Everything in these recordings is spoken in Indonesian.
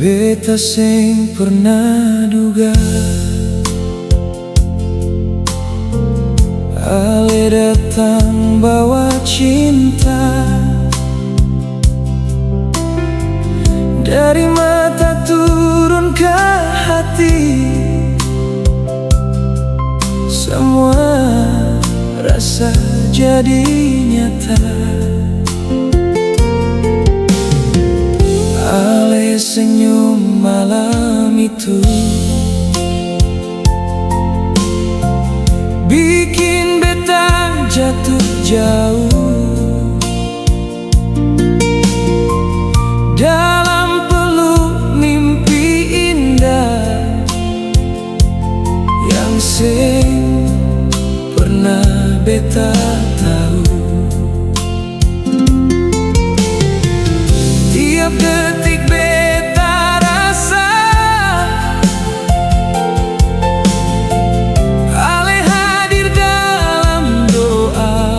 Beta sing pernah duga Ale datang bawa cinta dari mata turun ke hati. Semua rasa jadi nyata. Ale senyum malam itu bikin beta jatuh jauh dalam peluk mimpi indah yang sing pernah beta tahu. Tiap detik beta rasa Ale hadir dalam doa.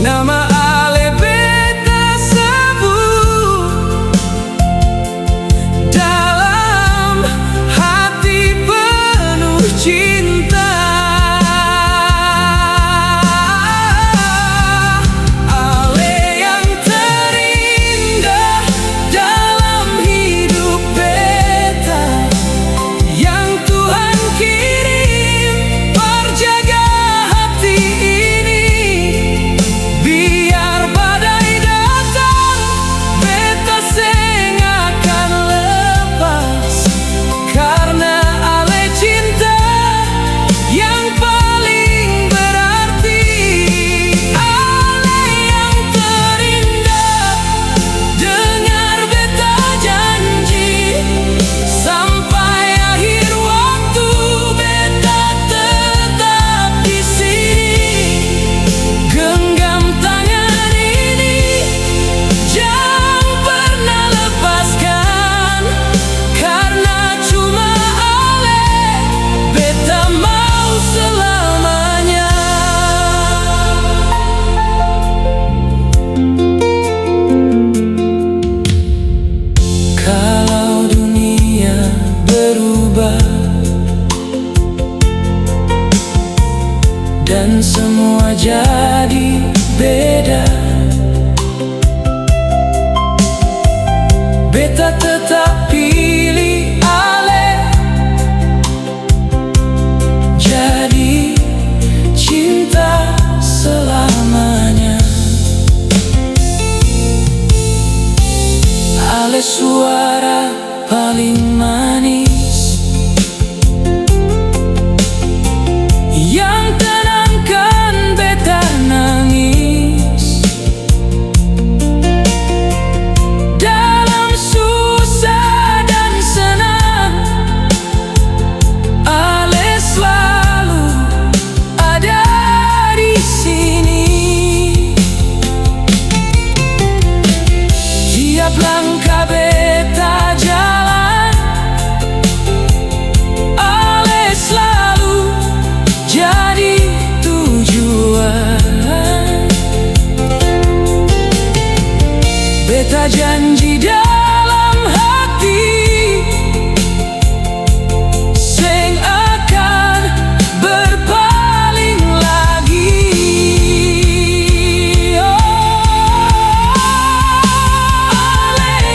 Nama Ale beta sebut dalam hati penuh cinta. Dan semua jadi beda, beta tetap pilih Ale jadi cinta selamanya. Ale suara paling manis yang tenangkan beta nangis dalam susah dan senang. Ale selalu ada di sini. Tiap langkah beta jalan, Ale selalu jadi tujuan. Beta janji dalam hati sing akan berpaling lagi. Oh, Ale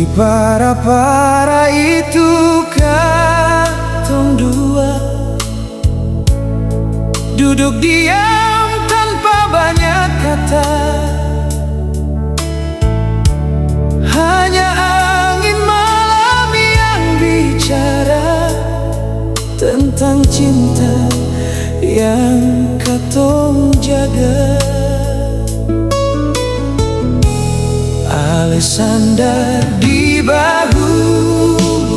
Di para-para itu katong dua duduk diam tanpa banyak kata. Hanya angin malam yang bicara tentang cinta yang katong jaga. Ale sandar di bahu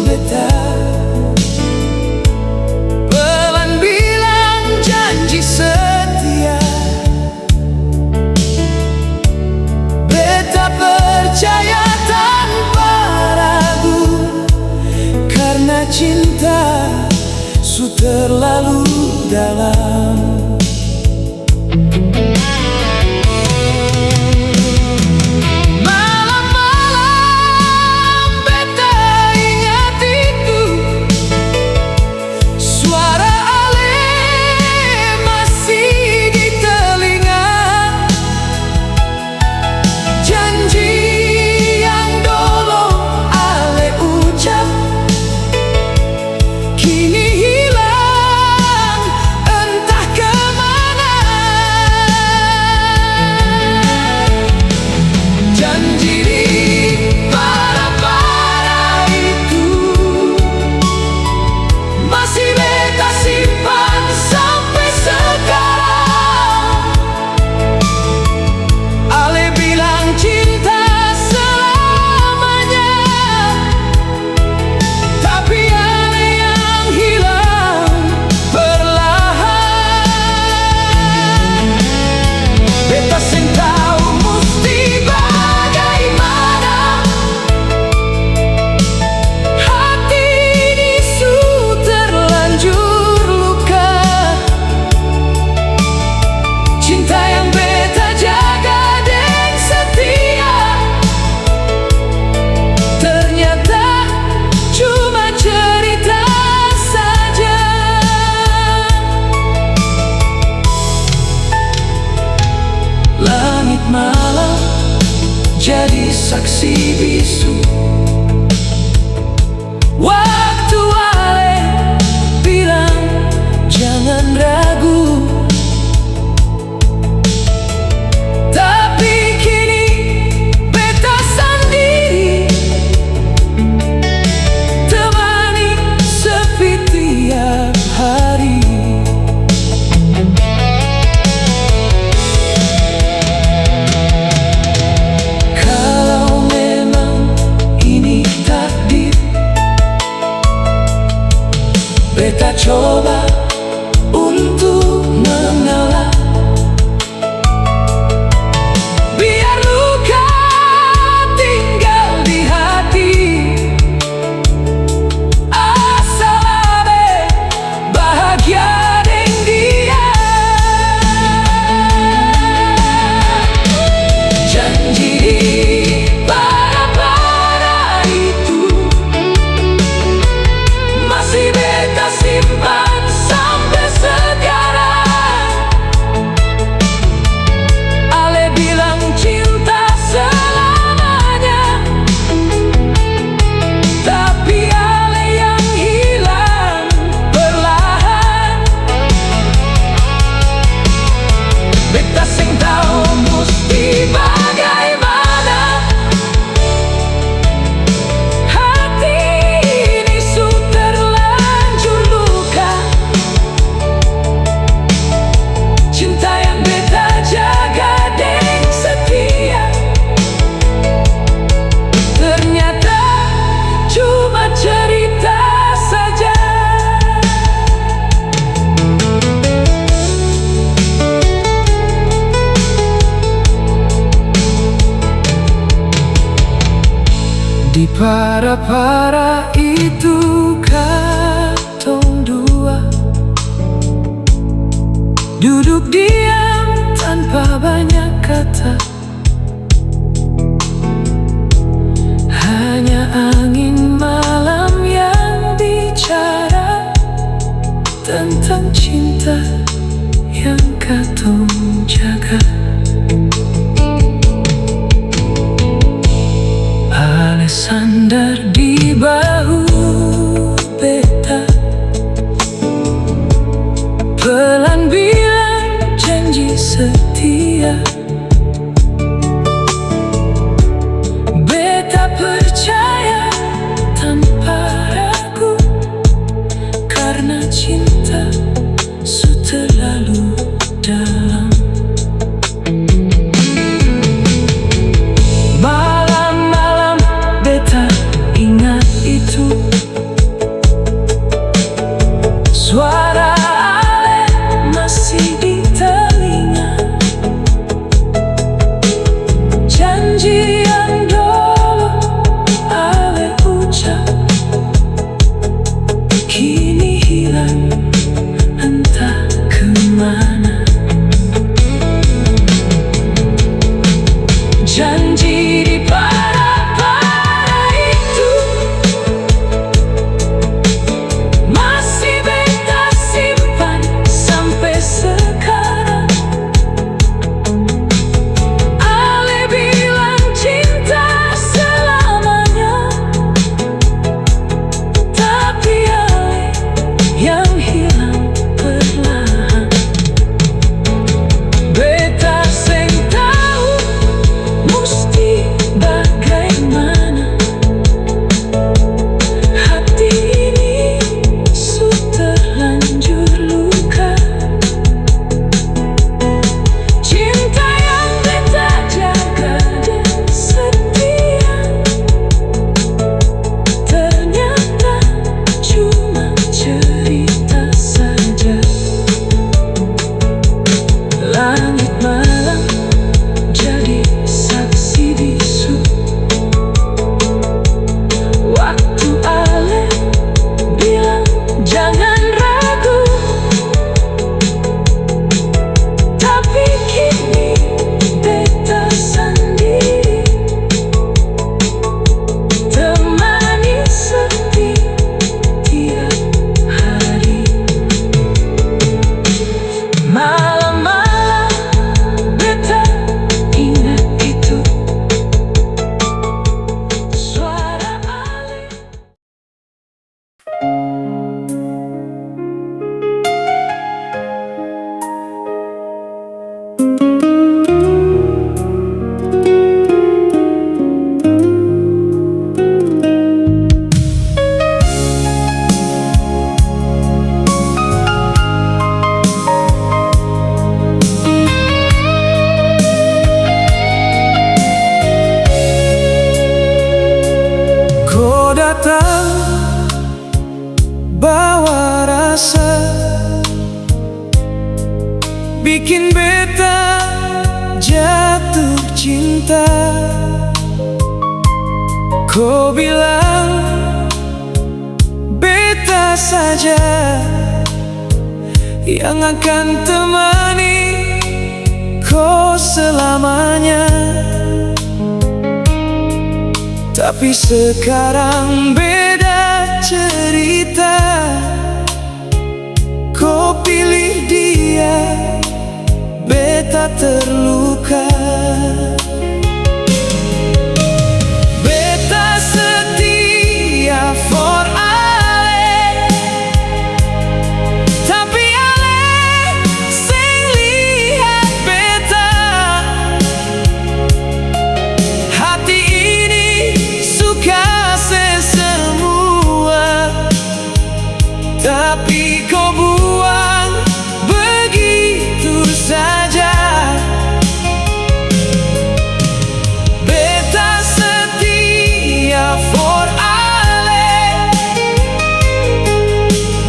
beta, pelan bilang janji setia. Beta percaya tanpa ragu, karena cinta su terlalu dalam. Malam jadi saksi bisu, waktu ale bilang jangan ragu. Tapi kini beta sendiri temani sepi tiap hari. Beta coba untuk mengalah, biar luka tinggal di hati. Asal abe bahagia deng dia. Janji para-para itu masih beta simpan sampai sekarang. Ale bilang cinta selamanya, tapi ale yang hilang perlahan. Beta sing tau musti bagaimana hati ini su terlanjur luka. Cinta yang beta jaga deng setia ternyata cuma cerita saja. Di para-para itu katong dua duduk diam tanpa banyak kata. Hanya angin malam yang bicara tentang cinta yang katong jaga. Ale sandar bikin beta jatuh cinta. Kau bilang beta saja yang akan temani kau selamanya. Tapi sekarang beda cerita. Kau pilih dia, beta terluka. Beta setia for ale, tapi ale seng lihat beta. Hati ini suka semua, tapi kau buang begitu saja. Beta setia for ale,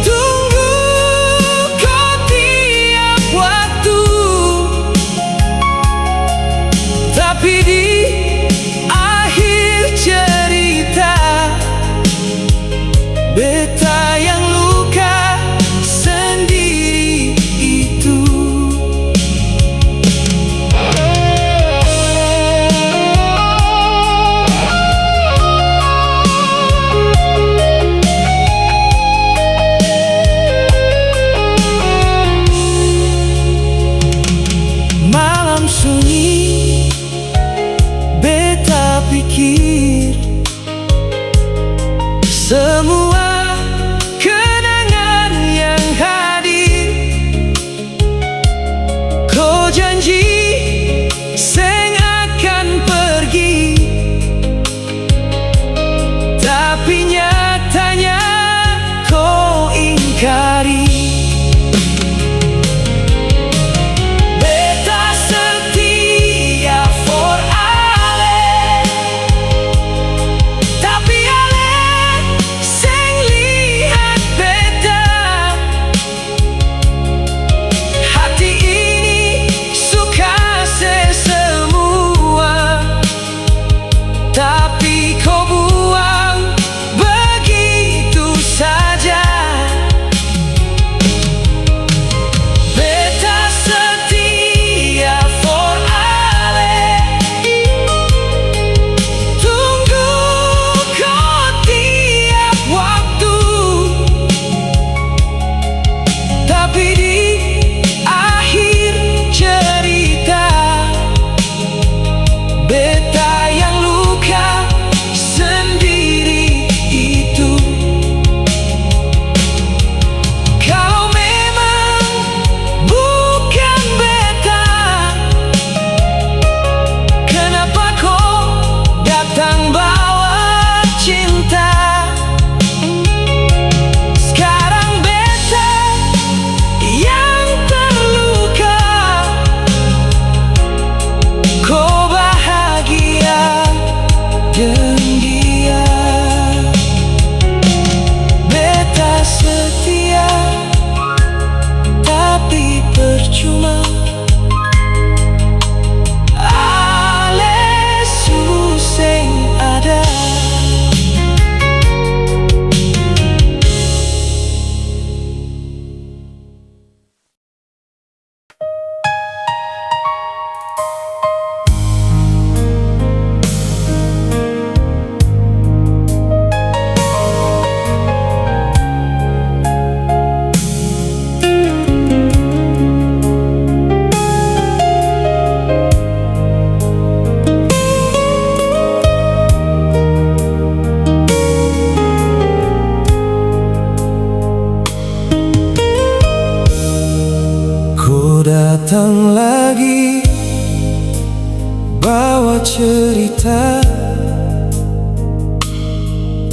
tunggu kau tiap waktu. Tapi di akhir cerita, beta yang luka sendiri itu. Malam sunyi, beta pikir semua kenangan yang hadir. Kau janji seng akan pergi, tapi nyatanya kau ingkari. Beta setia for ale, tapi ale seng lihat beta. Hati ini suka semua, tapi kau buang begitu saja. Beta setia for ale, tunggu kau tiap waktu. Tapi di akhir cerita, beta yang luka sendiri itu. Kalau memang bukan beta, kenapa kau datang bawa cinta? Sekarang beta yang terluka, kau bahagia dengan dia. Beta setia, tapi percuma. Ale suseng ada. Kau datang lagi bawa cerita,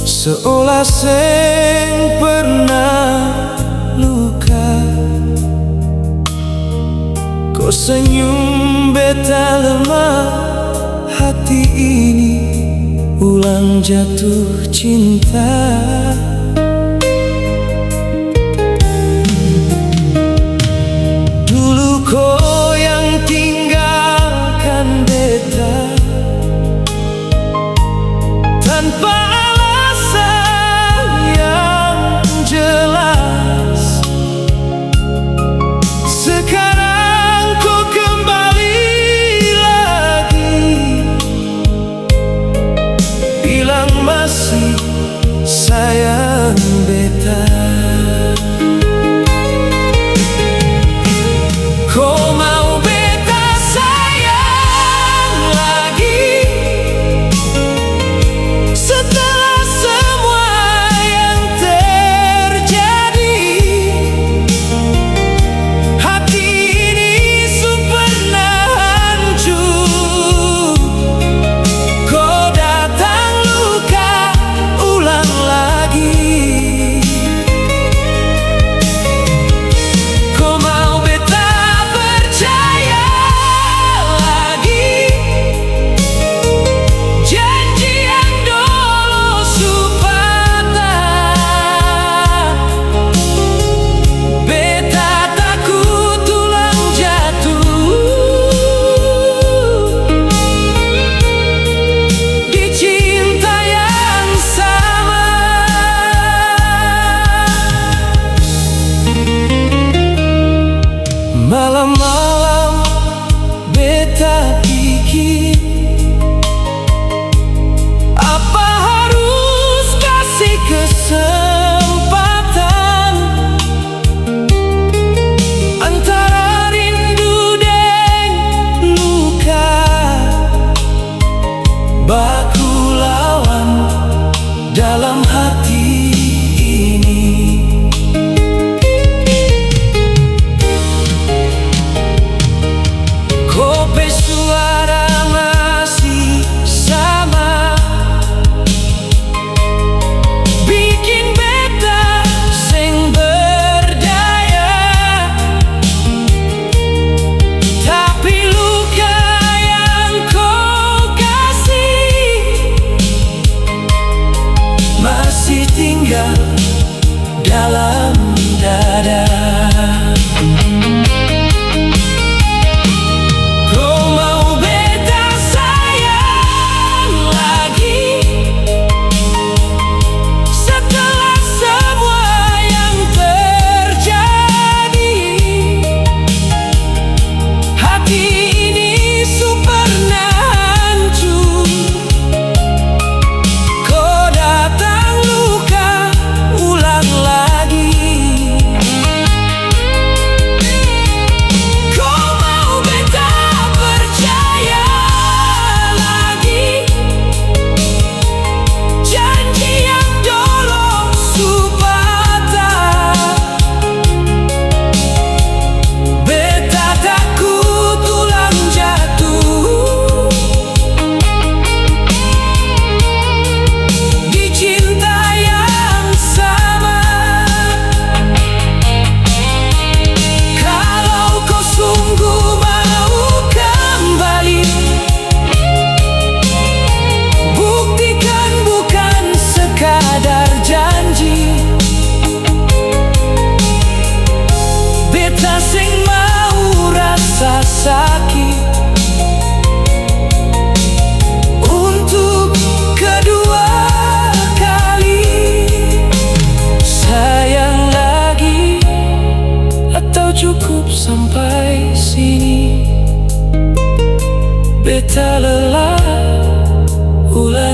seolah seng pernah luka. Kau senyum beta lemah, hati ini ulang jatuh cinta. Dulu kau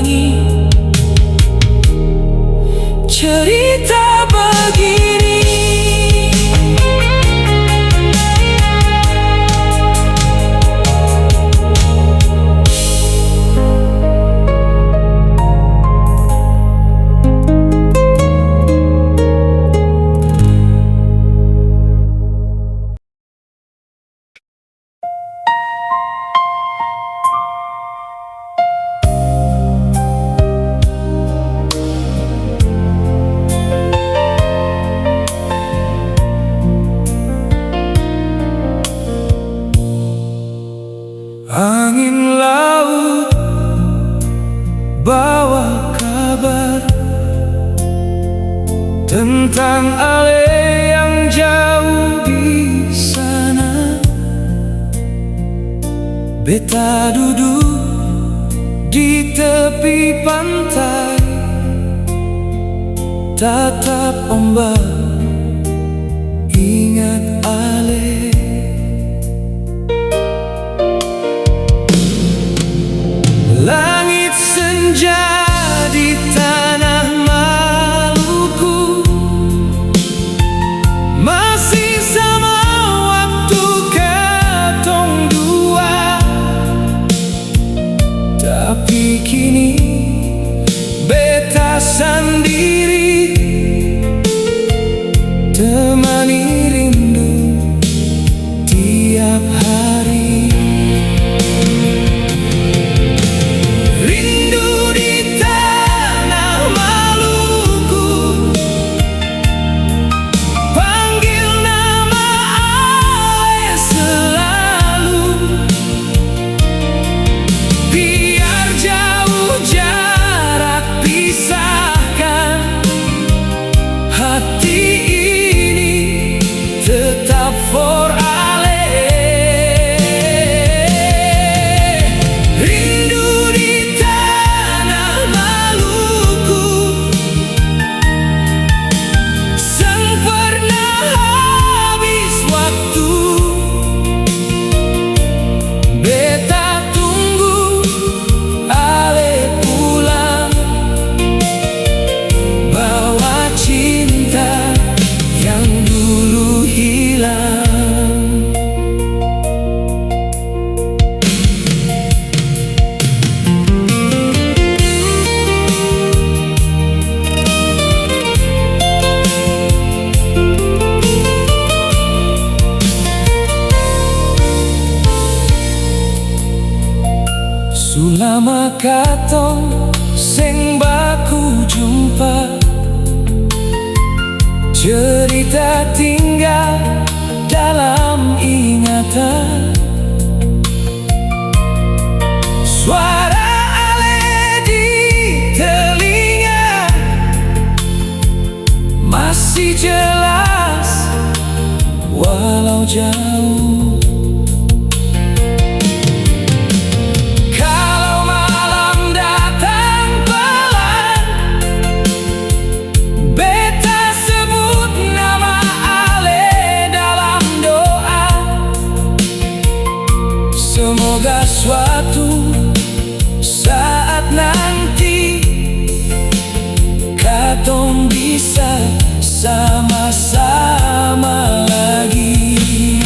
ulangi cerita begini. Angin laut bawa kabar tentang ale yang jauh di sana. Beta duduk di tepi pantai, tatap ombak, ingat ale. Langit senja di tanah Maluku masih sama waktu katong dua, tapi kini beta sendiri temani rindu tiap hari. Sulama katong sing baku jumpa, cerita tinggal dalam ingatan. Suara ale di telinga masih jelas walau jauh. Semoga suatu saat nanti katong bisa sama-sama lagi.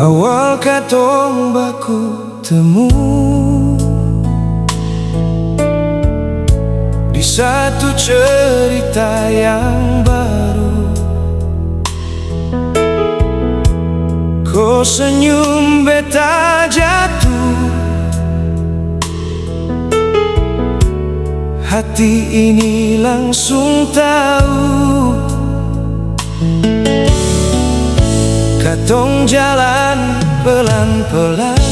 Awal katong baku temu di satu cerita yang baru. Kau senyum beta jatuh, hati ini langsung tahu. Katong jalan pelan-pelan,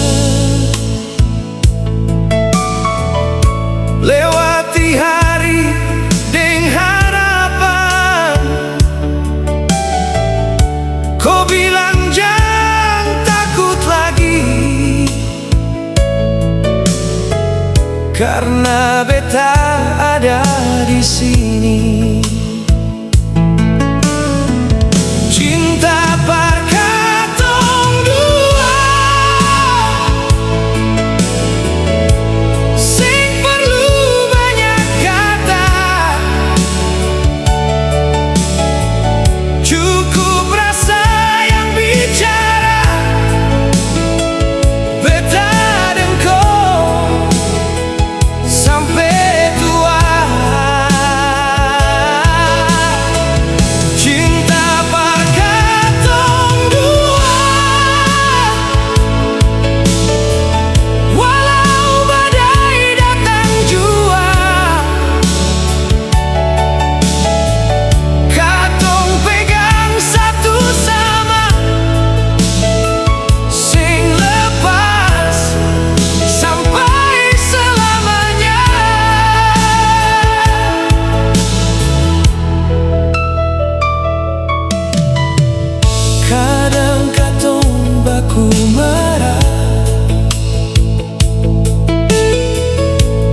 lewati hari deng harapan. Kau bilang jangan takut lagi, karena beta ada di sini. Cinta par katong dua, sing perlu banyak kata, cukup rasa yang bicara. Beta dan kau sampai tua. Cinta par katong dua, walau badai datang jua, katong pegang satu sama, sing lepas sampai selamanya. Kadang katong baku marah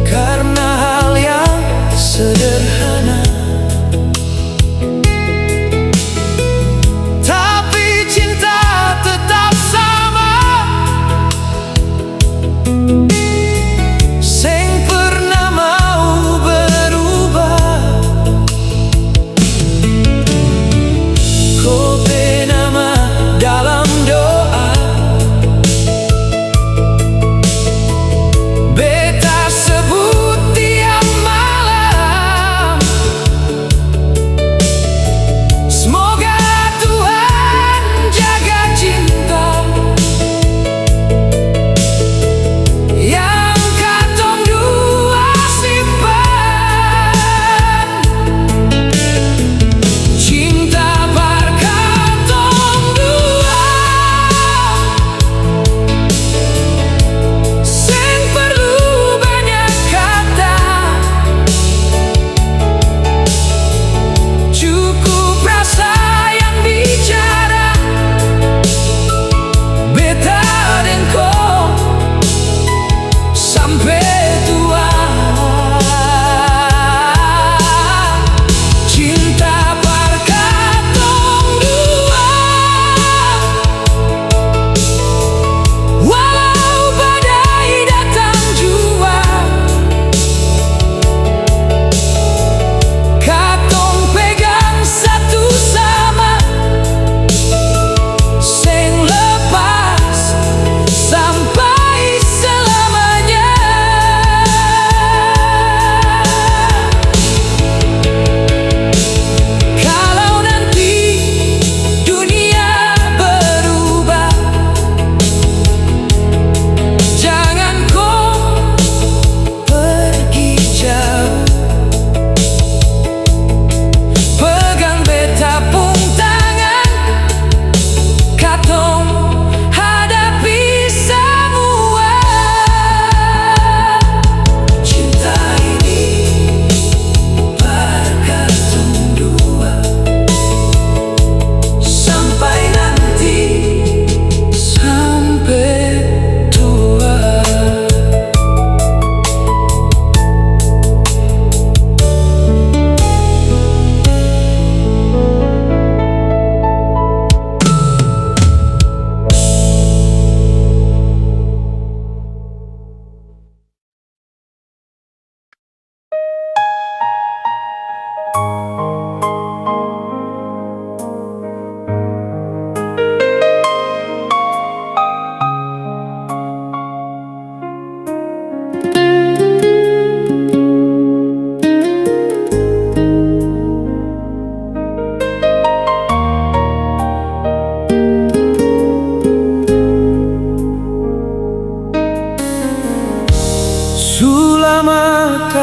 karena hal yang sederhana, tapi cinta tetap sama, sing pernah mau berubah. Kau bernama dalam doa,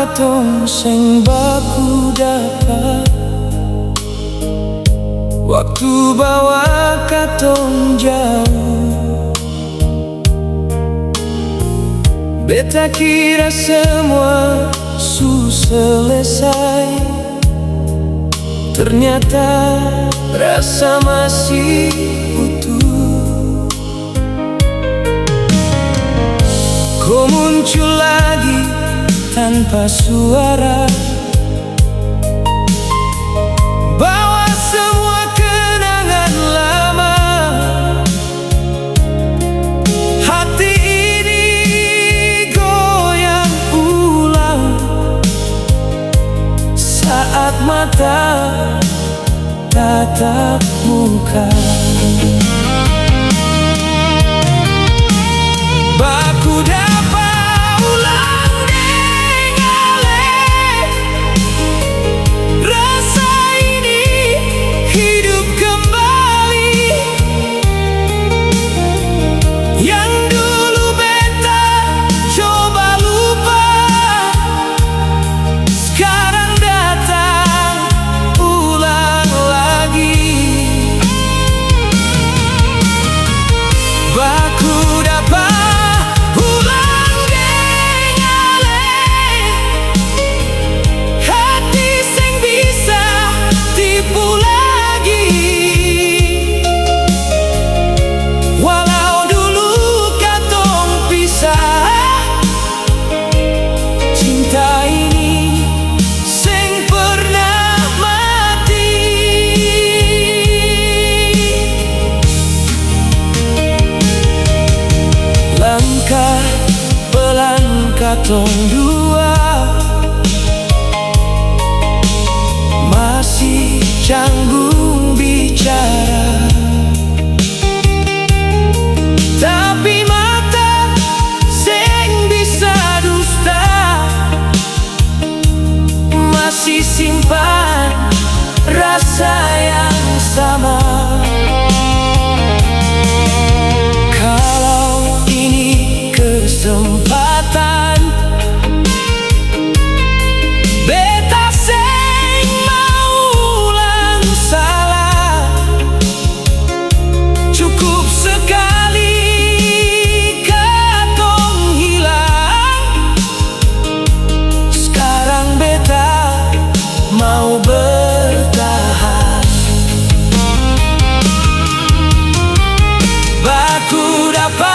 katong sing baku dapat. Waktu bawa katong jauh, beta kira semua selesai. Ternyata rasa masih utuh. Kau muncul lagi tanpa suara, bawa semua kenangan lama. Hati ini goyang ulang saat mata tatap muka. Baku dapat ulang dengalek, rasa ini hidup kembali. Yang dulu beta coba lupa, sekarang datang ulang lagi. Baku dapat katong dua masih canggung bicara, tapi mata sing bisa dusta masih simpan rasa yang sama. Kalau ini kesempatan, beta sing mau ulang salah. Cukup sekali katong hilang, sekarang beta mau bertahan. Baku dapat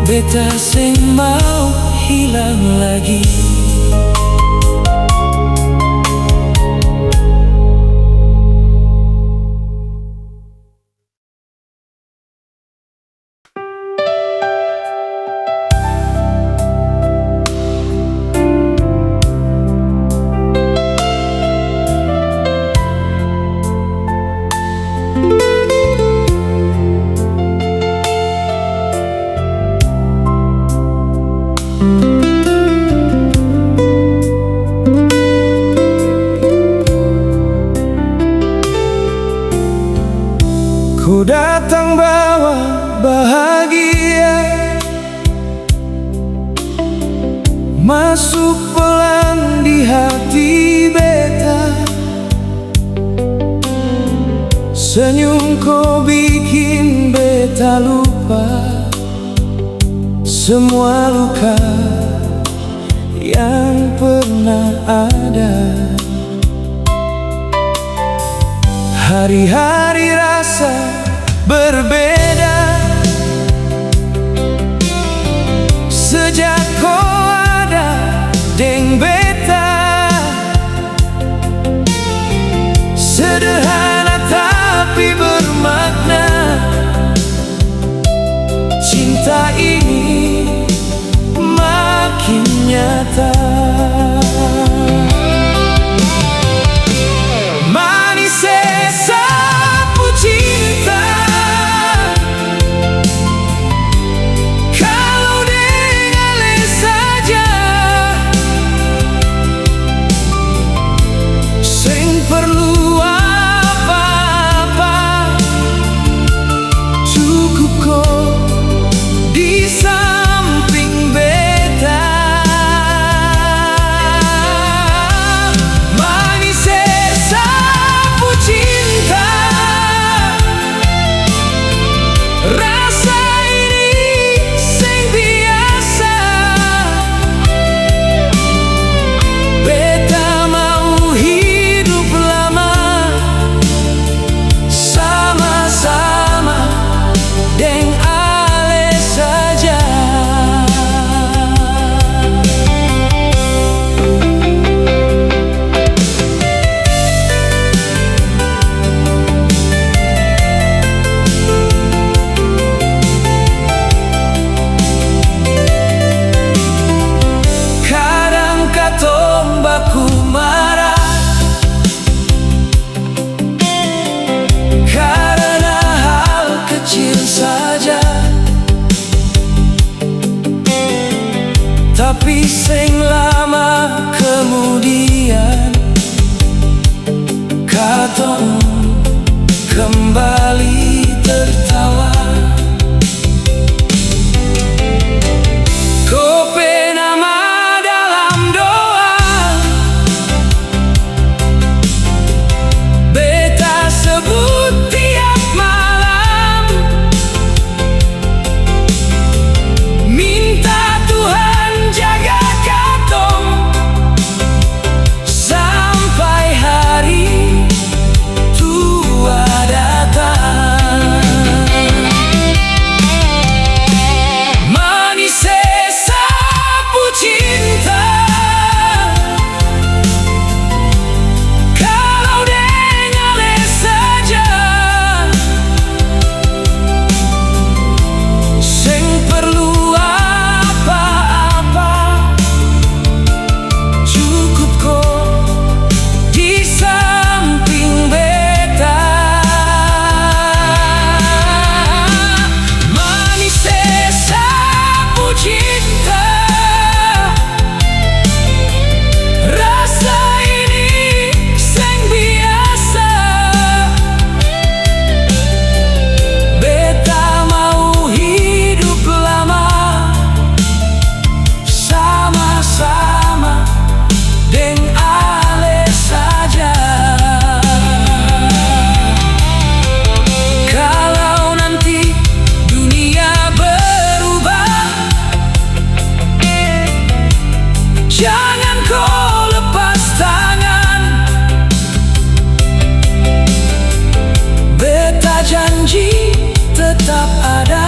beta sing mau hilang lagi. Senyumku bikin beta lupa semua luka yang pernah ada. Hari-hari rasa berbeda sejak kau ada deng beta. Sederhana tapi bermakna, cinta ini makin nyata. Manis sapu cinta, kalau dengar saja, sing perlu apa-apa, cukup kok di samping beta. Manis sapu cinta, rasa ini sing biasa. Beta mau hidup lama sama-sama deng ale saja. Kadang katong baku marah karena hal kecil saja, tapi sing lama kemudian katong kembali tertawa. Kopi nama dalam doa, beta sebut tiap malam, minta Tuhan jaga katong sampai hari tua datang. Manis sapu cinta, kalau dengar saja, sing perlu apa-apa, cukup kok di samping beta. Manis sapu cinta, rasa ini sing biasa. Beta mau hidup lama sama-sama deng ale saja. Kalau nanti dunia berubah, jangan kau lepas tangan. Beta janji tetap ada,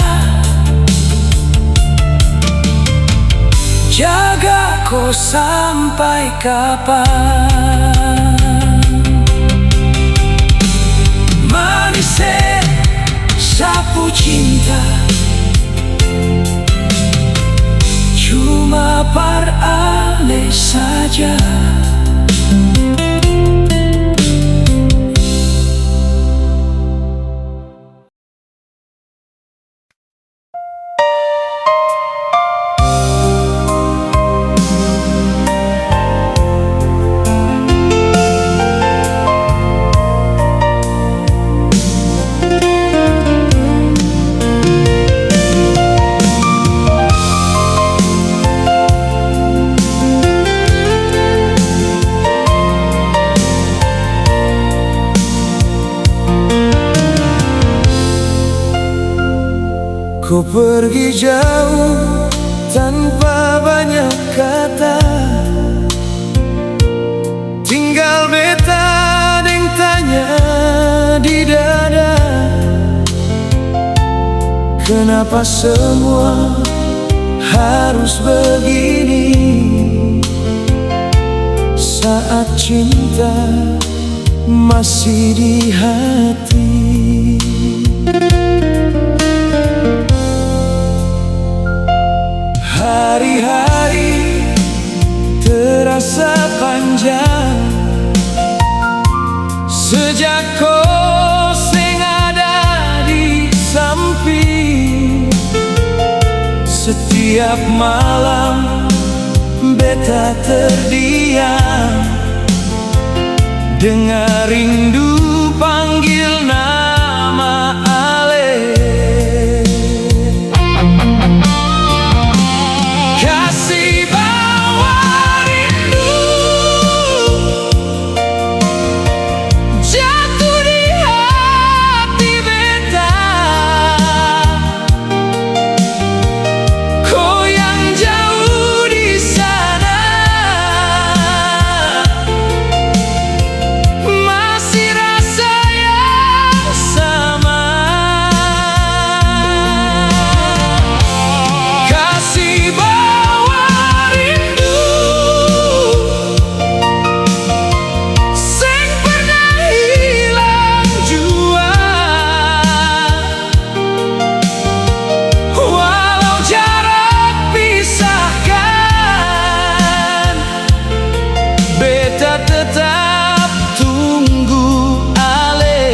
jaga kau sampai kapan. Manis sapu cinta, cuma par ale saja. Kau pergi jauh tanpa banyak kata, tinggal beta yang tanya di dada. Kenapa semua harus begini saat cinta masih di hati? Hari-hari terasa panjang sejak kau sing ada di samping. Setiap malam beta terdiam, dengar rindu panggil nama Ale. Kasih bawa rindu jatuh di hati beta. Kau yang jauh di sana masih rasa yang sama. Kasih bawa rindu sing pernah hilang jua, walau jarak pisahkan, beta tetap tunggu Ale.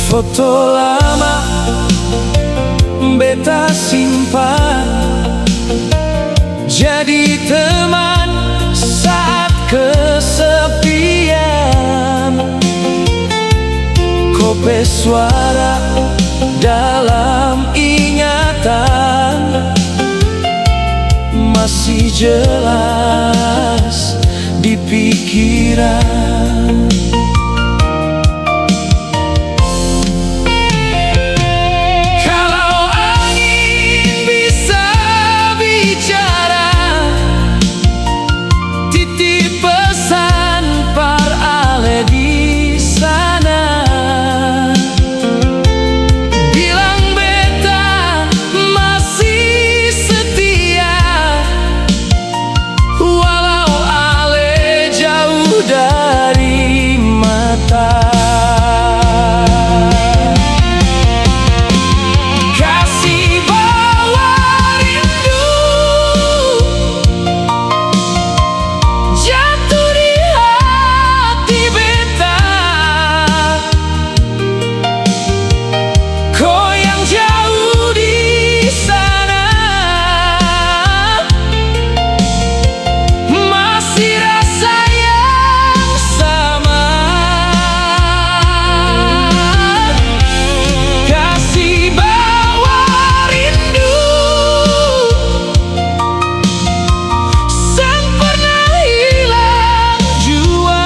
Foto lama beta simpan jadi teman saat kesepian. Kope suara dalam ingatan masih jelas di pikiran. Kalau angin bisa bicara, titip pesan par Ale di sana. Bilang beta masih setia, walau Ale jauh dari mata. Kasih bawa rindu jatuh di hati beta. Kau yang jauh di sana masih rasa yang sama. Kasih bawa rindu sang pernah hilang jua,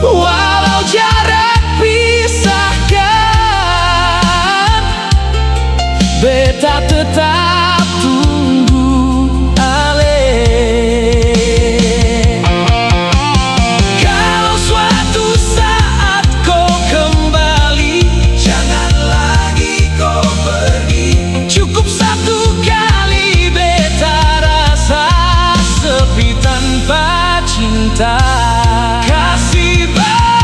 walau jarak pisahkan, beta tetap tunggu Ale. Kalau suatu saat kau kembali, jangan lagi kau pergi. Cukup satu kali beta rasa sepi tanpa cinta. Kasih bawa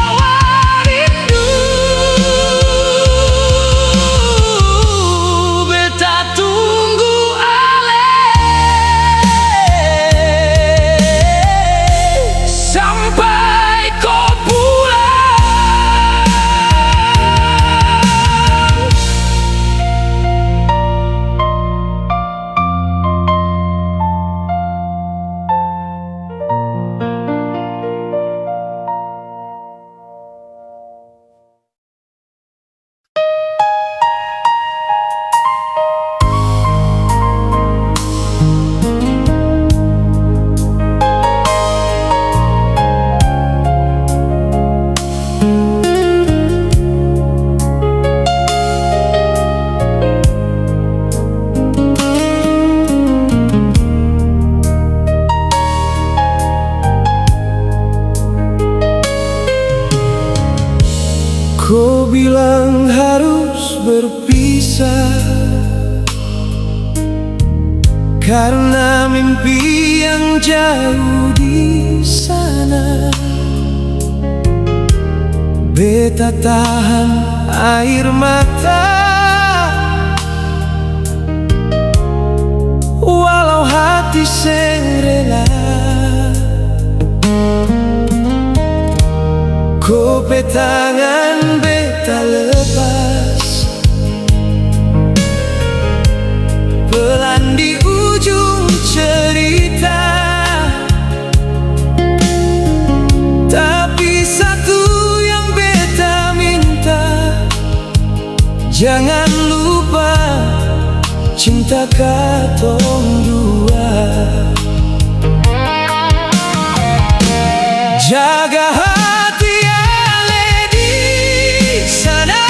Kau bilang harus berpisah karena mimpi yang jauh di sana. Beta tahan air mata walau hati seng rela. Kau tangan beta lepas pelan di ujung cerita. Tapi satu yang beta minta, jangan lupa cinta katong dua. Jaga hati ale di sana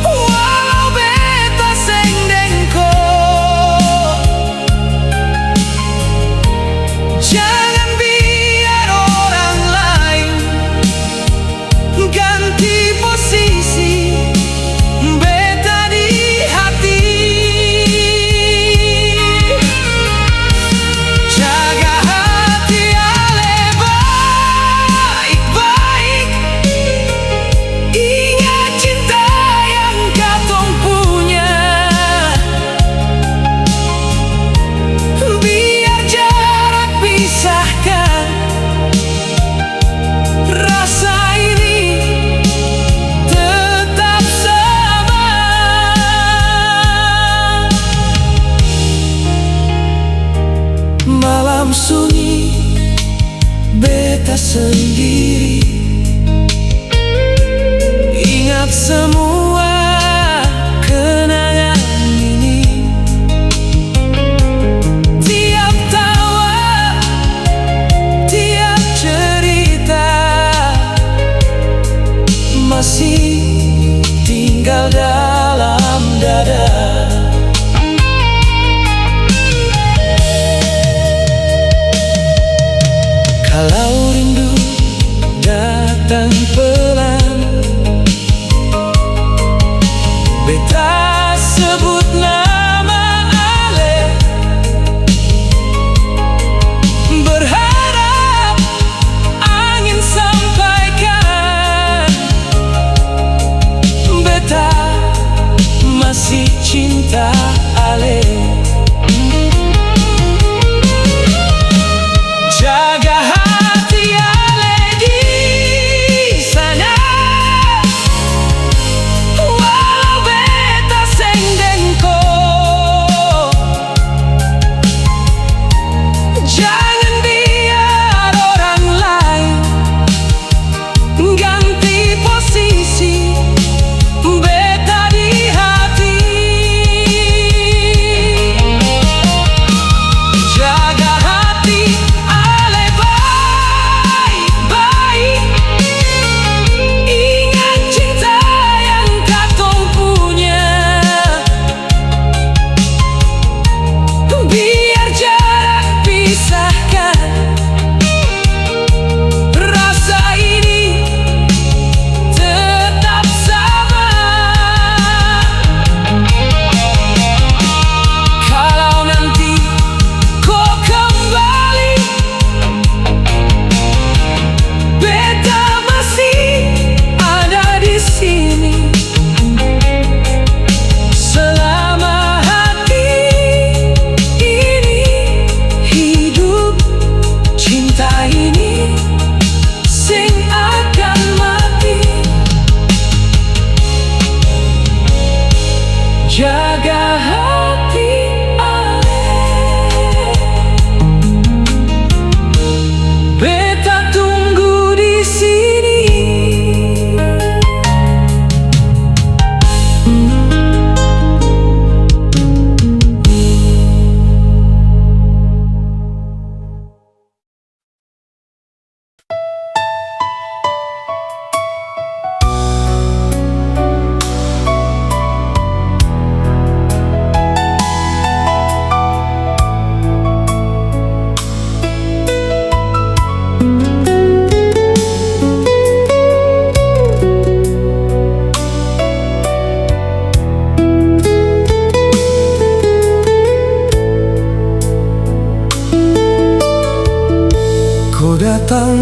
walau beta seng dengko. Jangan biar orang lain ganti posisi beta di hati.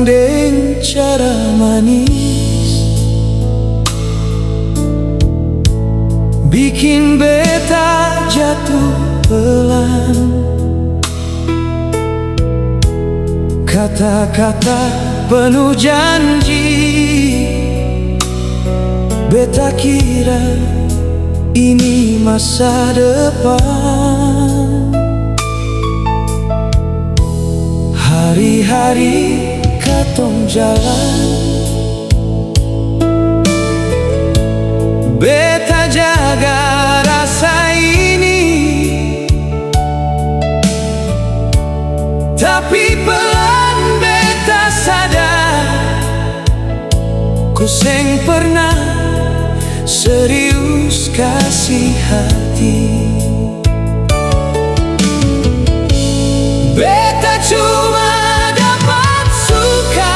deng cara manis, bikin beta jatuh pelan. Kata-kata penuh janji, beta kira ini masa depan. Hari-hari katong jalan, beta jaga rasa ini, tapi pelan beta sadar, ku seng pernah serius kasih hati. Beta cuma dapat suka,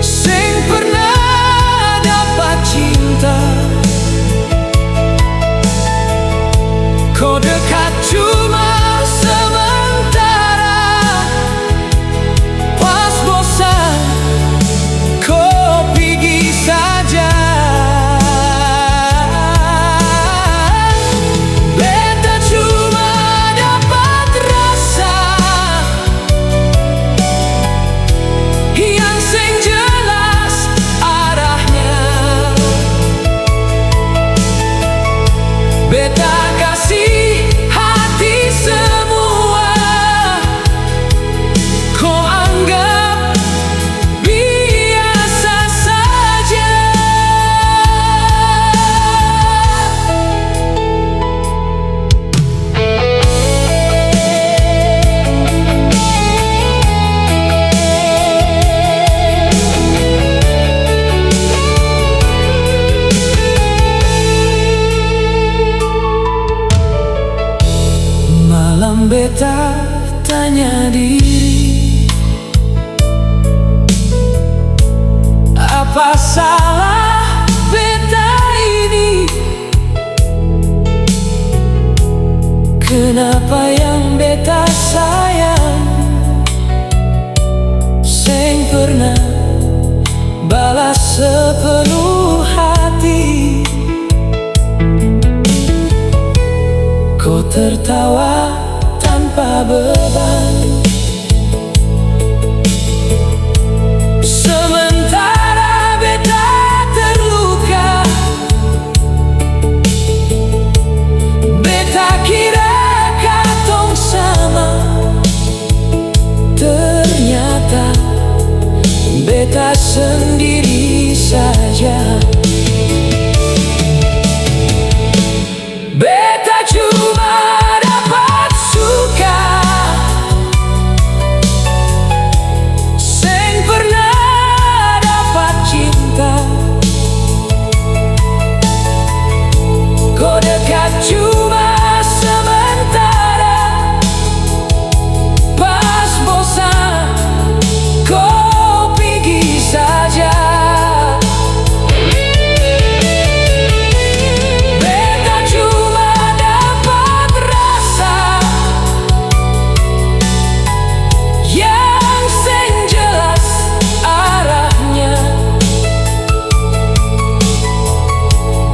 seng pernah dapat cinta. Kau dekat cuma sementara, pas bosan kau pergi saja. Beta cuma dapat rasa yang seng jelas arahnya. Beta kasih hati semua, kau anggap biasa saja. Malam beta tanya diri, apa salah beta ini? Kenapa yang beta sayang seng pernah balas sepenuh hati? Kau tertawa tanpa beban, sementara beta terluka. Beta kira katong sama, ternyata beta sendiri saja. Beta cuma dapat suka, seng pernah dapat cinta. Kau dekat cuma sementara, pas bosan kau pergi saja. Beta cuma dapat rasa yang seng jelas arahnya.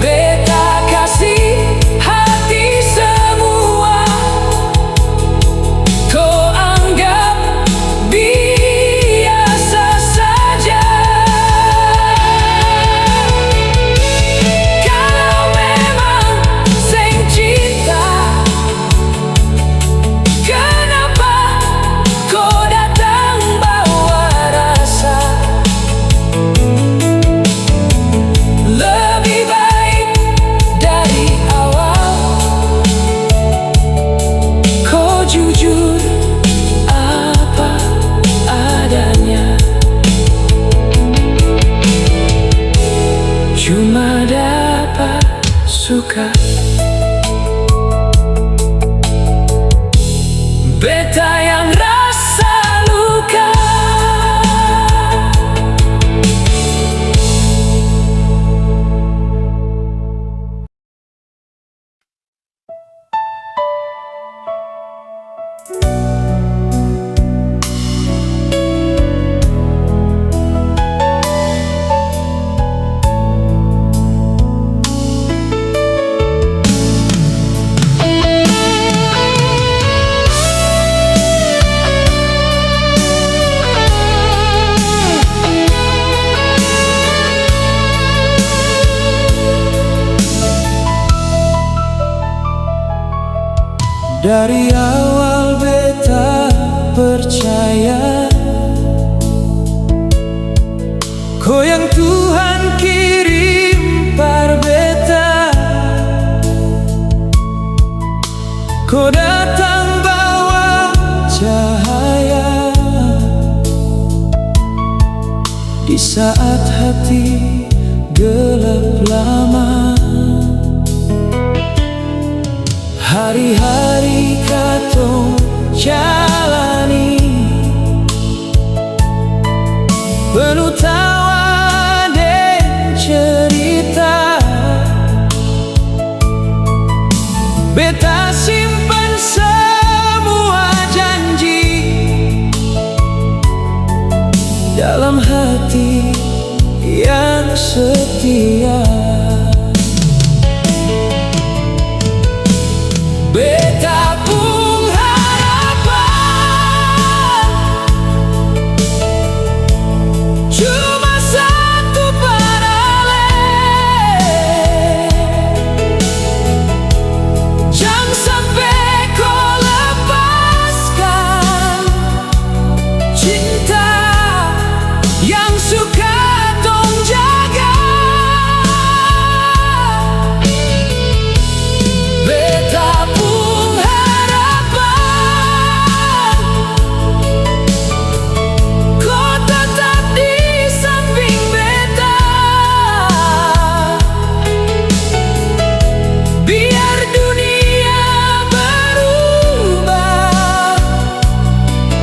Beta kasih hati semua, kau anggap biasa saja. Kalau memang seng cinta, kenapa kau datang bawa rasa? Lebih baik dari awal kau jujur apa adanya. Cuma dapat suka, beta yang rasa luka. Dari awal beta percaya kau yang Tuhan kirim par beta. Kau datang bawa cahaya di saat hati gelap lama. Hari-hari katong jalani penuh tawa dan cerita. Beta simpan semua janji dalam hati yang setia. Beta pun harapan cuma satu paralel. Jangan sampai kau lepaskan cinta yang suka tong jaga. Beta pun harapan kau tetap di samping beta. Biar dunia berubah,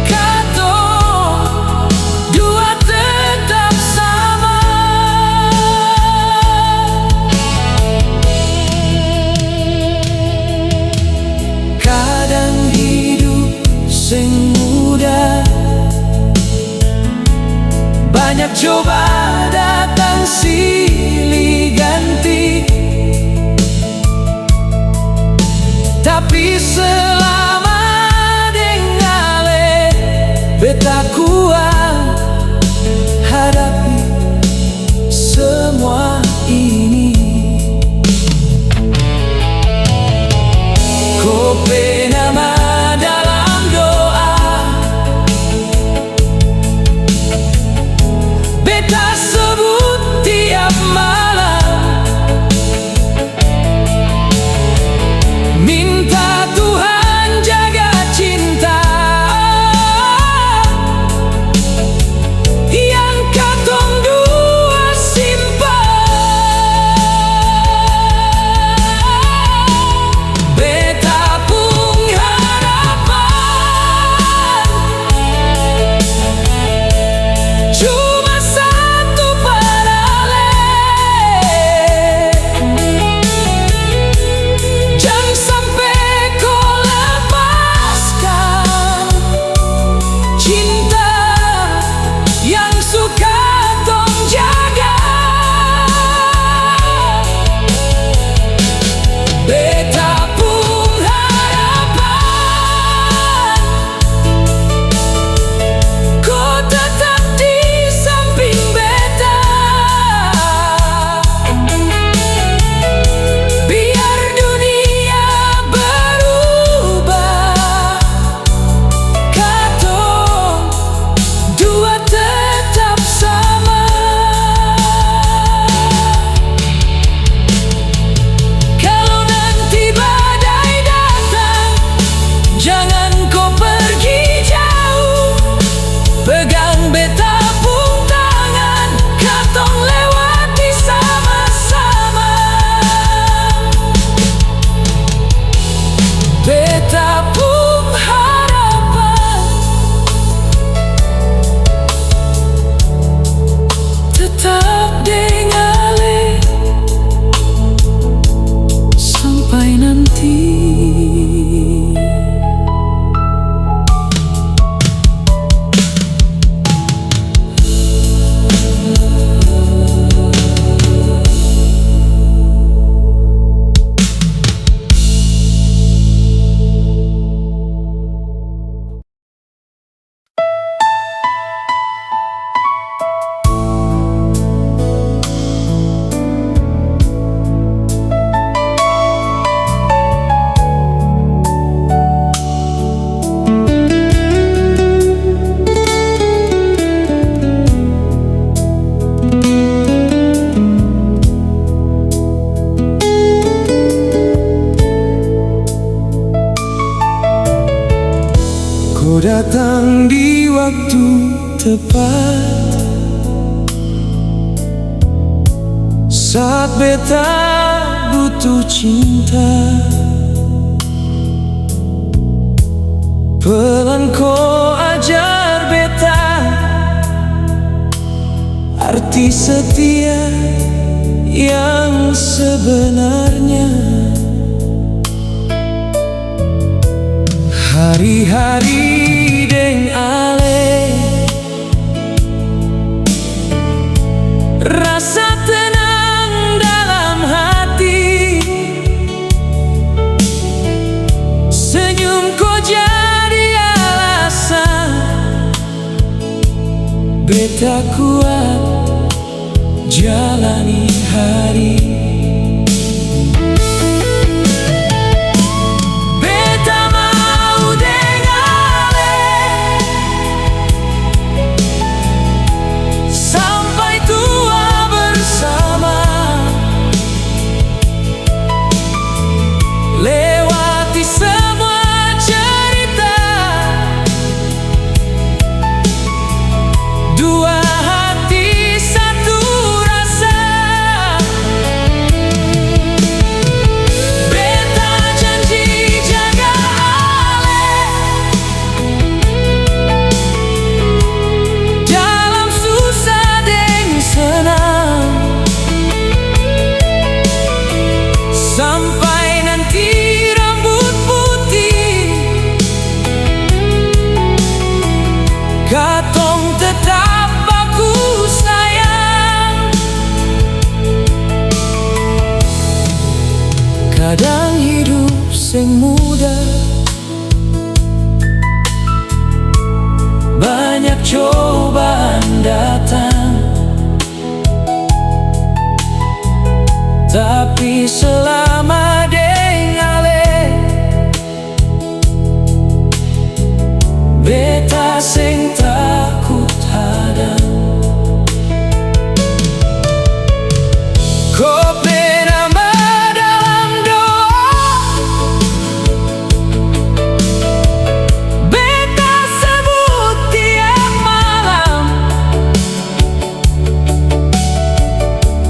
katong dua tetap sama. Kadang hidup sing mudah, banyak coba datang silih ganti. Tapi selama dengale beta kuat hadapi semua ini. Kopi nama dalam doa, beta sebut tiap malam. Minta Tuhan jaga cinta yang katong datang di waktu tepat. Saat beta butuh cinta, pelan kau ajar beta arti setia yang sebenarnya. Hari-hari deng ale, rasa tenang dalam hati, senyum kau jadi alasan beta kuat jalani hari. Lewati semua cerita, dua hati satu rasa. Beta janji jaga ale dalam susah deng senang, sampai nanti rambut putih katong tetap baku sayang. Kadang hidup sing mudah, banyak cobaan datang, tapi selama deng ale beta sing takut hadang. Kau nama dalam doa, beta sebut tiap malam,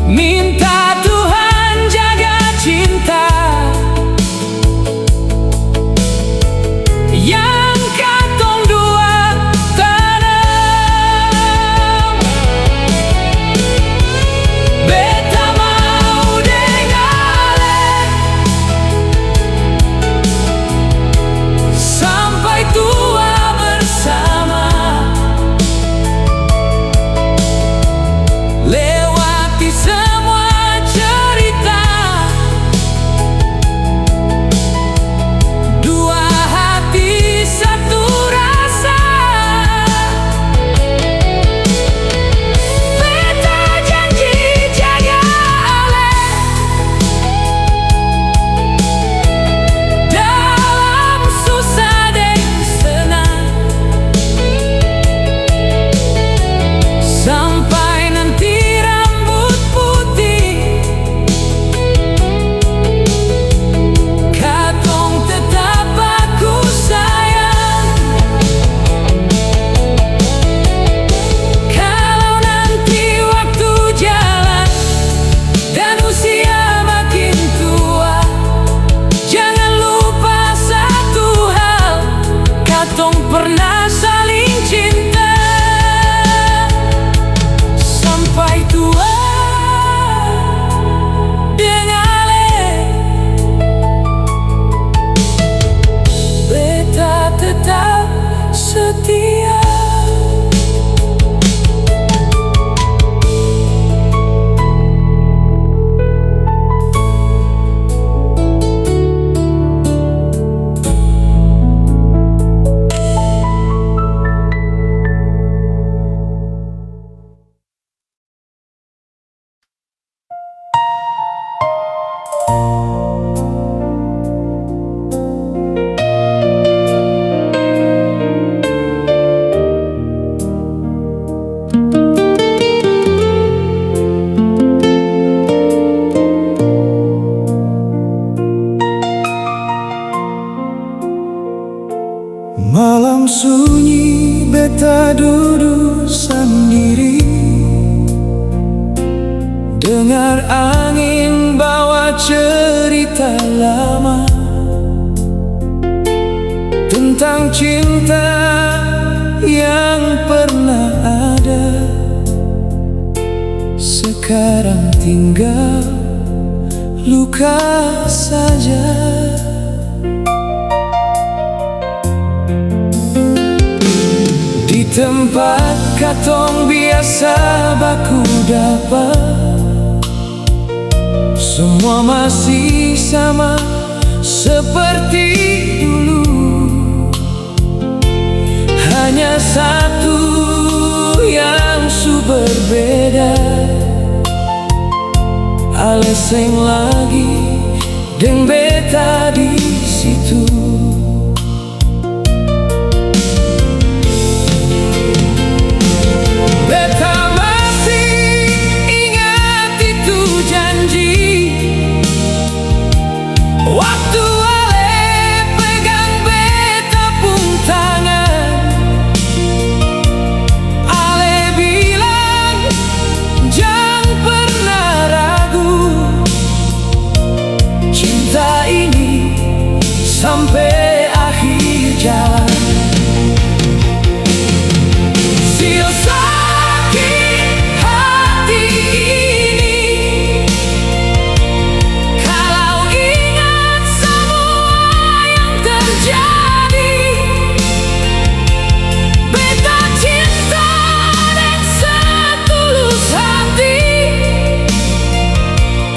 minta Tuhan jaga cinta pernah ada, sekarang tinggal luka saja. Di tempat katong biasa baku dapat, semua masih sama seperti dulu. Hanya satu yang su berbeda, ale seng lagi deng beta di situ. Beta masih ingat itu janji, waktu ale pegang beta pun tangan. Ale bilang jangan pernah ragu, cinta ini sampai akhir jalan. Sio sakit hati ini kalau ingat semua yang terjadi. Beta cinta dan setulus hati,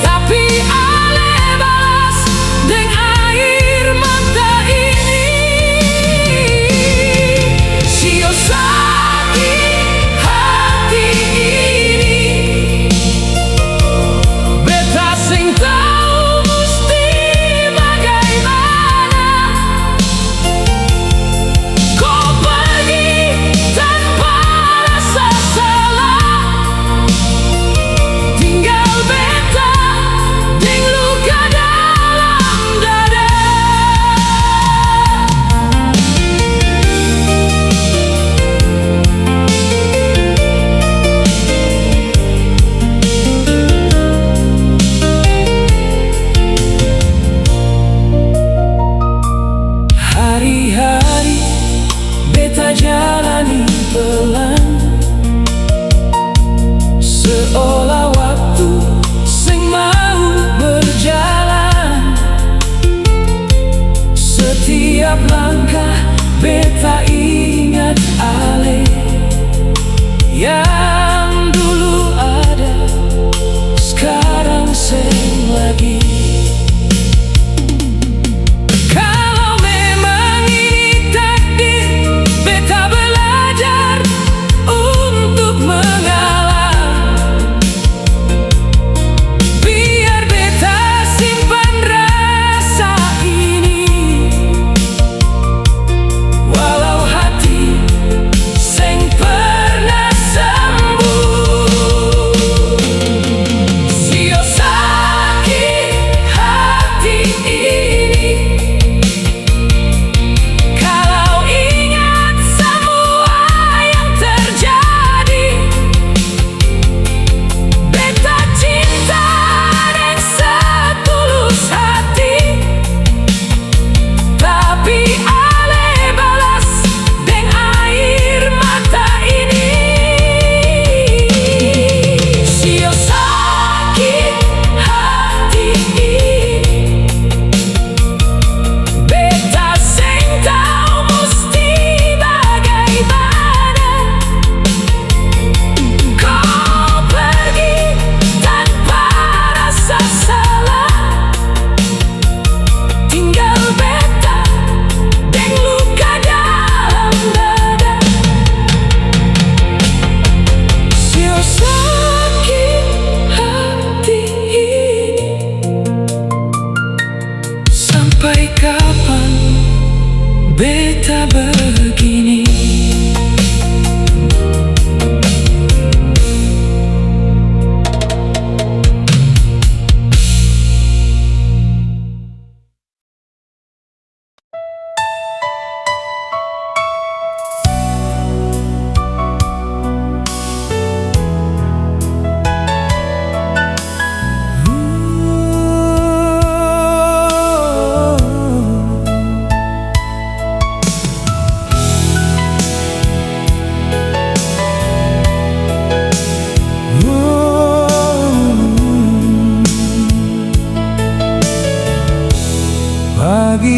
tapi ale balas deng air mata ini. Sio sakit hati ini, beta sing tahu musti bagaimana. Kau pergi tanpa rasa salah, tinggal beta deng luka dalam dada. Hari-hari beta jalani pelan, seolah waktu sing mau berjalan. Setiap langkah beta ingat ale yang dulu ada, sekarang seng lagi. Kalau memang ini takdir, beta belajar untuk mengalah. Biar beta simpan rasa ini, walau hati seng pernah sama.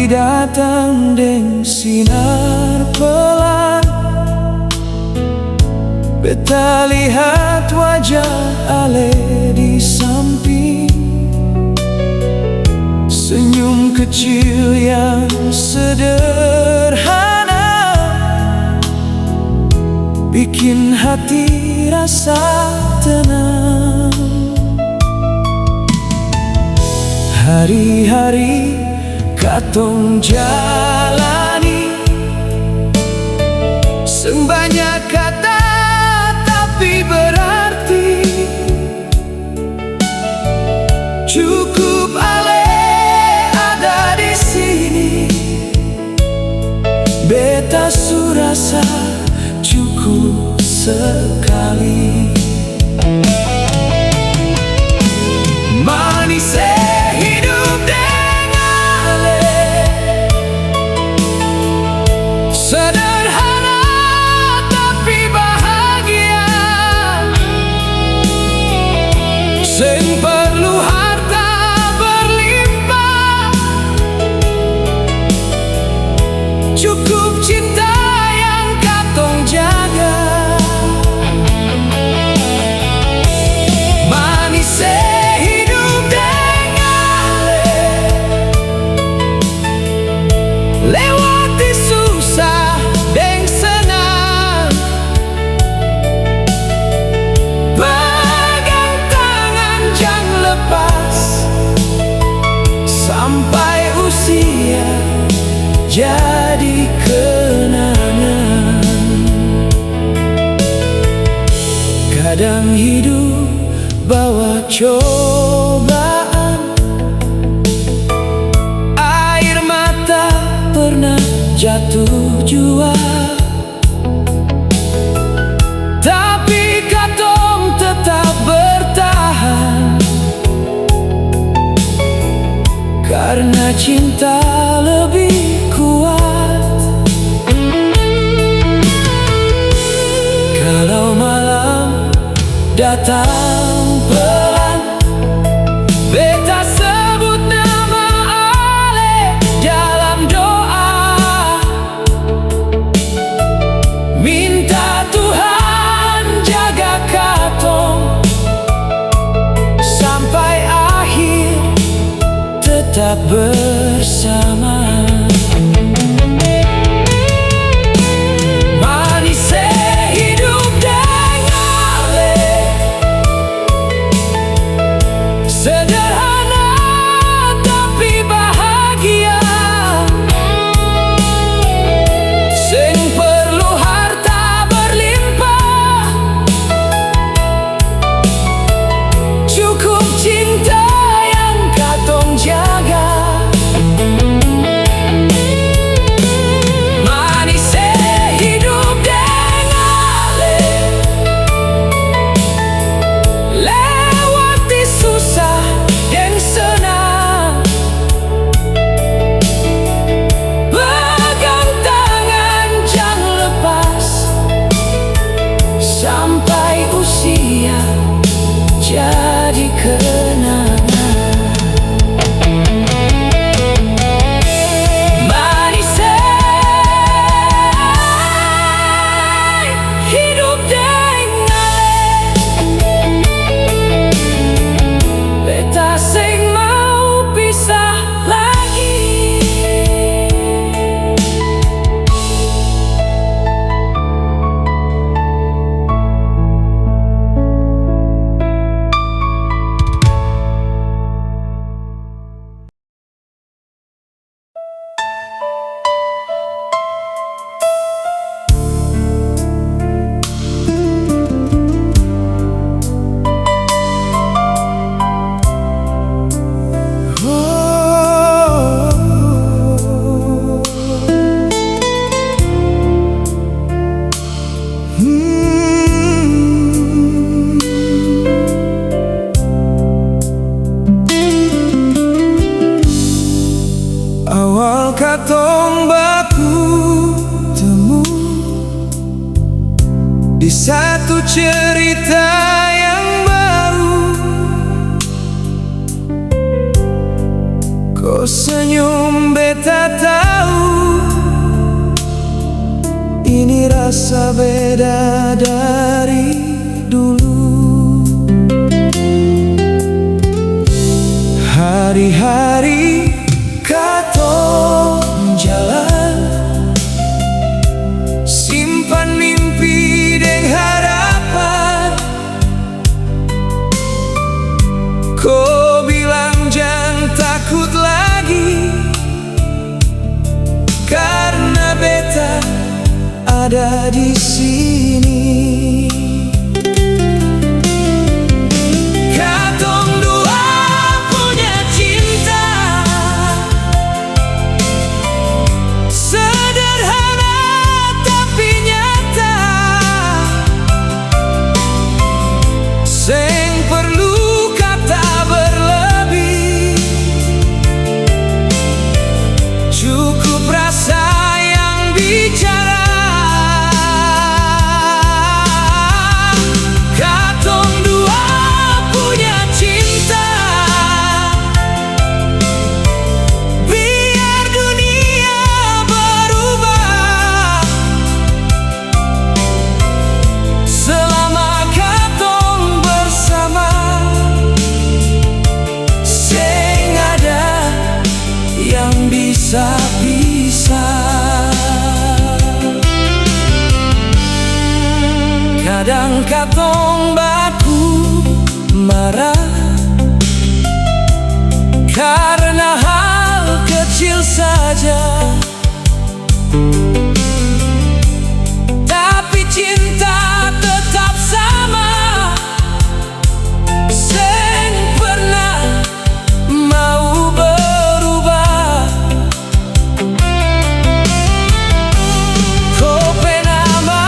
Pagi datang deng sinar pelan, beta lihat wajah Ale di samping. Senyum kecil yang sederhana bikin hati rasa tenang. Hari-hari katong jalani, sebanyak kata tapi berarti. Cukup Ale ada di sini, beta su rasa cukup sekali. Manis hidup dengan Ale, sederhana tapi bahagia. Sing perlu harta berlimpah, cukup cinta yang katong jaga. Manis hidup dengan Ale, lewati susah deng senang, pegang tangan jangan lepas, sampai usia jadi kenangan. Kadang hidup bawa cobaan, air mata pernah jatuh jua, tapi katong tetap bertahan, karena cinta lebih kuat. Kalau malam datang pelan, beta sebut nama Ale dalam doa, minta Tuhan jaga katong sampai akhir tetap bersama. Manis hidup dengan Ale, sederhana tapi bahagia. Sing perlu harta berlimpah, cukup cinta yang katong jaga. Manis hidup dengan Ale, lewati susah dan senang, pegang tangan jangan lepas, sampai usia jadi kenangan. Manis hidup dengan Ale, beta sing mau pisah lagi. Awal katong baku temu di satu cerita yang baru, kau senyum beta terasa beda dari dulu. Hari-hari katong jalan, simpan mimpi deng harapan. Kau bilang jangan takut lagi, karena beta ada di sini. Katong dua punya cinta, sederhana tapi nyata. Seng perlu kata berlebih, cukup rasa yang bicara. Bisa-bisa kadang katong baku marah karena hal kecil saja, tapi cinta tetap sama. Seng pernah mau berubah. Kau penama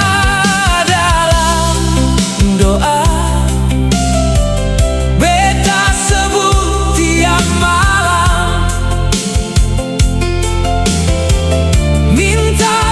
dalam doa, beta sebut tiap malam, minta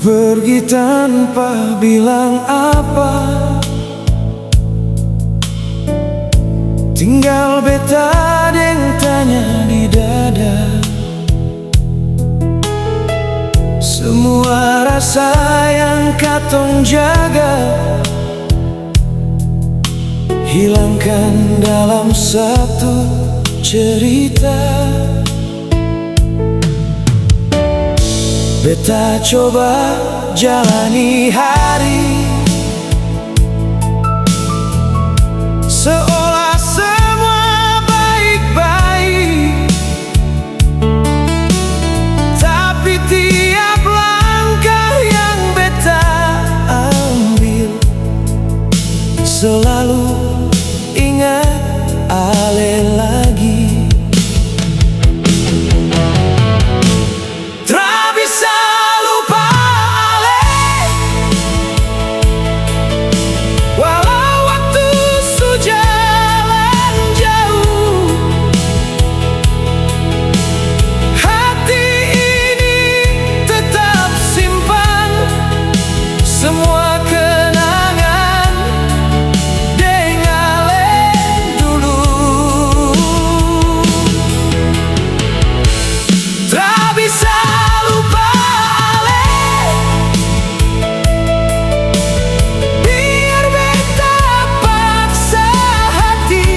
pergi tanpa bilang apa, tinggal beta deng tanya di dada. Semua rasa yang katong jaga hilangkan dalam satu cerita. Beta coba jalani hari seolah semua baik-baik, tapi tiap langkah yang beta ambil selalu ingat ale lagi. Semua kenangan dengan dulu tak bisa lupa ale, biar beta paksa hati,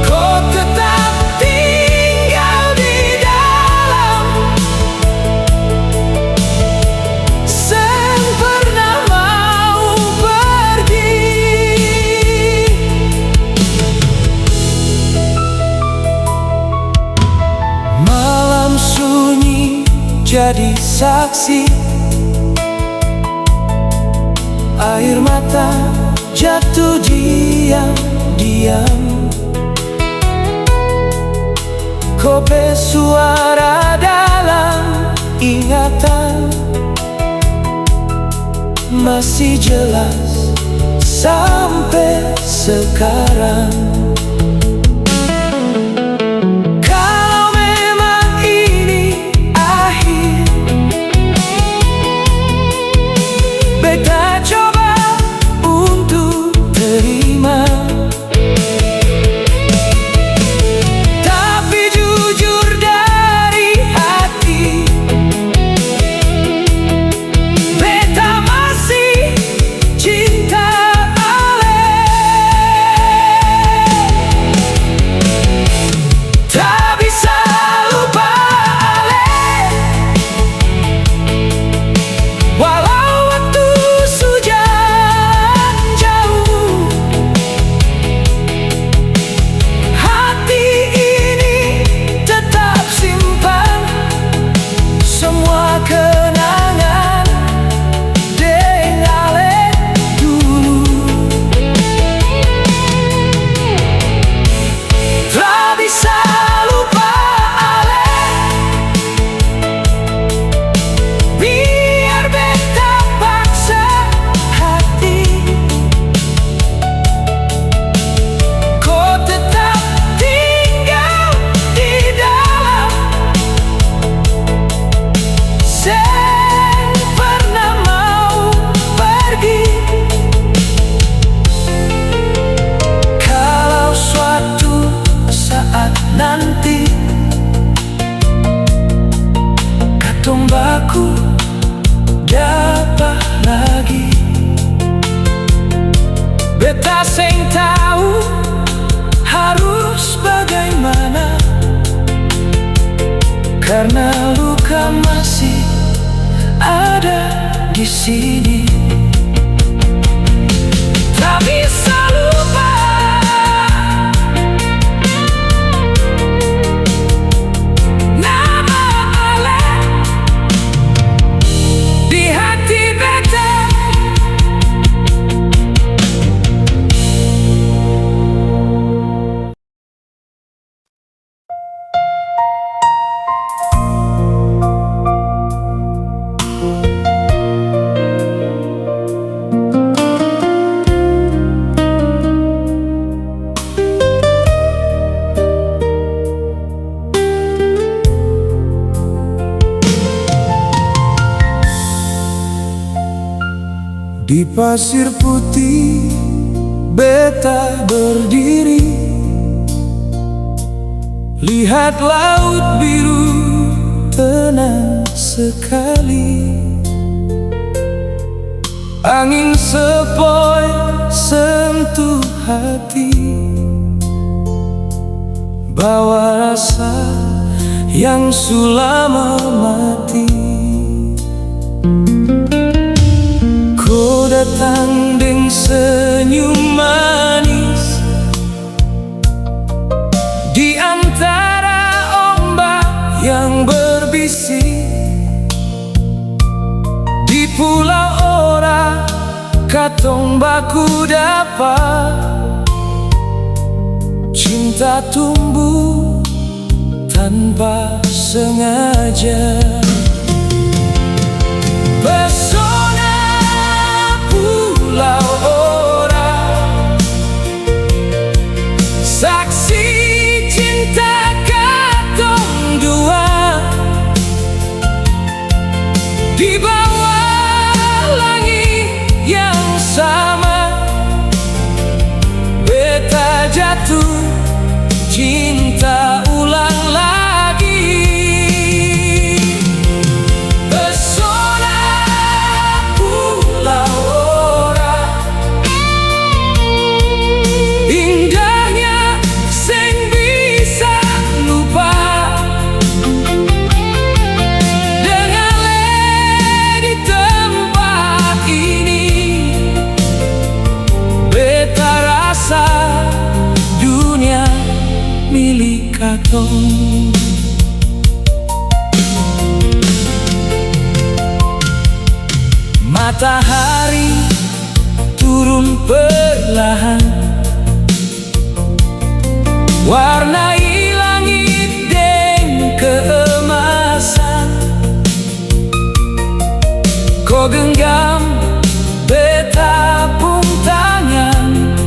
kau tetap tinggal di dalam. Jadi saksi, air mata jatuh diam-diam, kope suara dalam ingatan masih jelas sampai sekarang. Beta coba untuk terima, tapi jujur dari hati, beta masih cinta ale. Tak bisa lupa ale, walau nanti katong baku dapat lagi, beta seng tahu harus bagaimana, karena luka masih ada di sini. Tak bisa lupa Di pasir putih beta berdiri, lihat laut biru tenang sekali. Angin sepoi sentuh hati, bawa rasa yang sulama mati. Kau datang dengan senyum manis di antara ombak yang berbisik. Di pulau ora katong baku dapat, cinta tumbuh tanpa sengaja. Pesona pulau ora, saksi cinta katong dua. Di bawah langit yang sama, beta jatuh cinta ulang lagi. Pesona pulau ora, indahnya seng bisa lupa. Dengan di tempat ini, beta rasa dunia milik katong. Matahari turun perlahan, warnai langit dengan keemasan. Kau genggam beta pun tangan,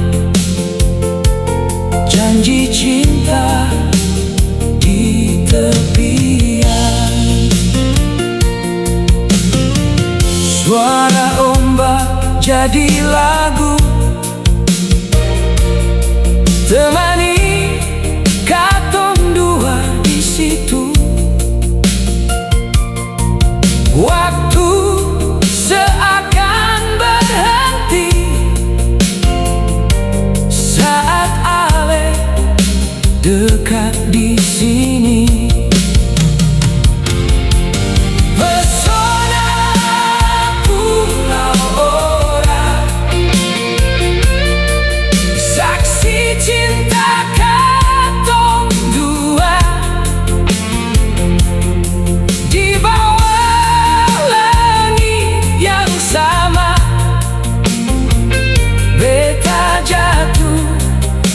janji cinta di tepian. Suara ombak jadi lagu, temani katong dua di situ. Waktu seakan berhenti saat ale dekat di sini. Pesona pulau ora, saksi cinta katong dua. Di bawah langit yang sama, beta jatuh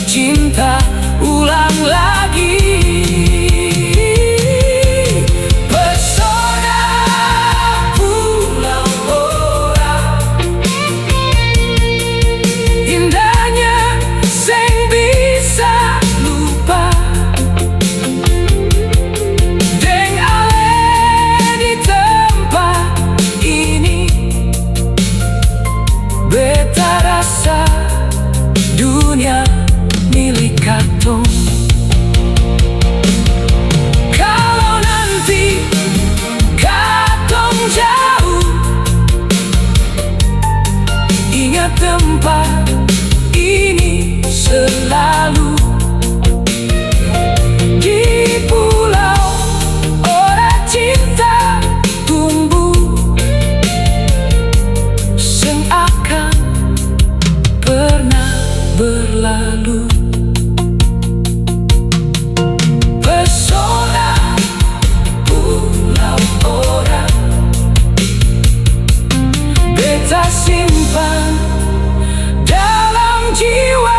cinta ulang lagi. Pesona pulau ora, indahnya seng bisa lupa. Deng ale di tempat ini, beta rasa dunia milik katong. Kalau nanti katong jauh, ingat tempat ini selalu. Di pulau ora cinta tumbuh, seng akan pernah berlalu. Pesona pulau ora, beta simpan dalam jiwa.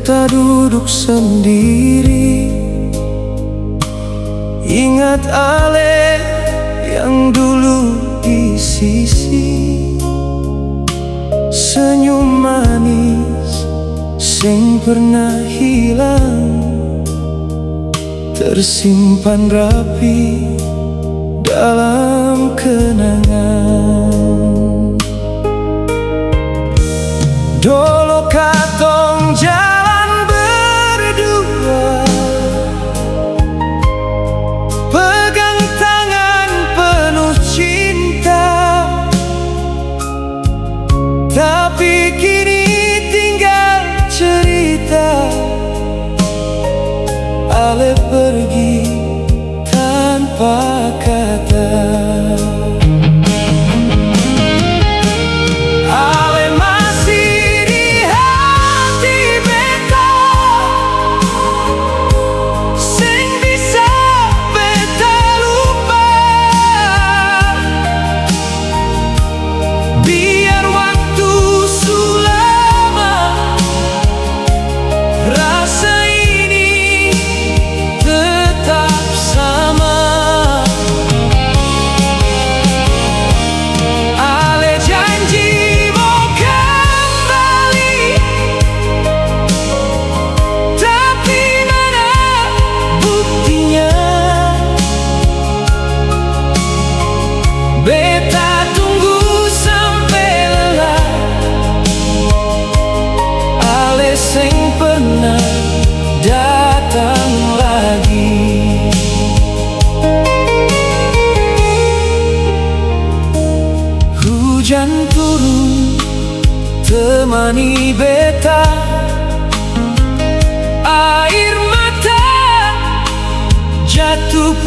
tak duduk sendiri. Ingat Ale yang dulu di sisi, senyum manis sing pernah hilang, tersimpan rapi dalam kenangan. Dolo katong jalan berdua, pegang tangan penuh cinta. Tapi kini tinggal cerita, Ale pergi tanpa kata. Ale masih di hati beta, sing bisa beta lupa. Biar waktu sulama, rasa ini tetap sama. Ale janji mau kembali, tapi mana buktinya? Beta tunggu sampai lelah, Ale sing pernah datang lagi. Hujan turun temani beta, air mata jatuh